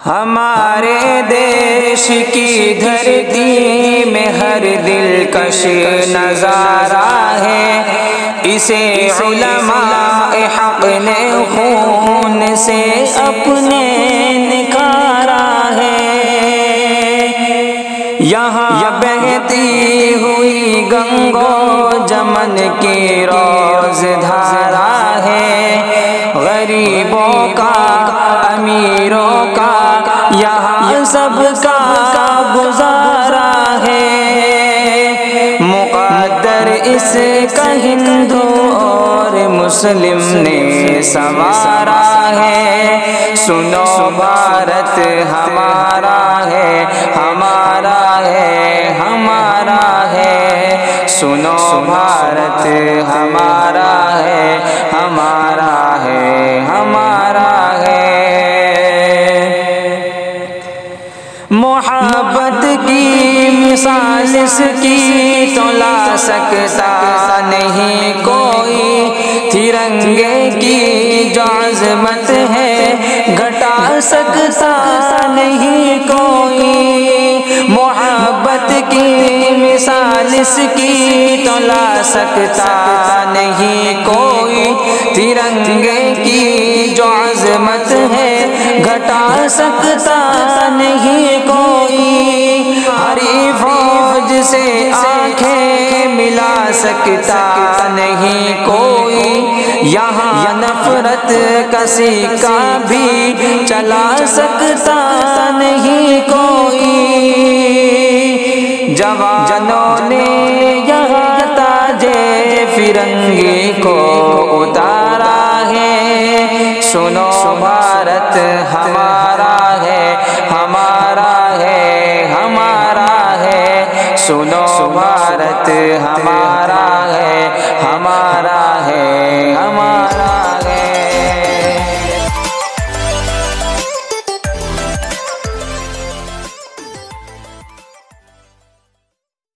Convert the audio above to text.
हमारे देश की धरती में हर दिलकश नजारा है, इसे उलमाए हक ने खून से अपने निखारा है। यहाँ बहती हुई गंगो जमन की रोज धारा है, गरीबों का अमीरों का यहाँ सबका गुजारा है। मुक़द्दर इसका हिंदू और मुस्लिम ने संवारा है। सुनो भारत हमारा है, हमारा है, हमारा है। सुनो भारत हमारा है, हमारा है, हमारा है। मोहब्बत की मिसाल इसकी तो ला सकता नहीं कोई, तिरंगे की जो अज़मत है घटा सकता नहीं कोई। मोहब्बत की मिसाल इसकी तो ला सकता नहीं कोई, तिरंगे की जो अज़मत है घटा सकता नहीं कोई। हरी फौज से आंखें मिला सकता नहीं कोई, यहाँ नफरत का सिक्का भी चला सकता नहीं कोई। जवानों ने यहाँ ताजे फिरंगी को उतारा है। सुनो भारत हमारा है, हमारा है, हमारा है। सुनो भारत हमारा है, हमारा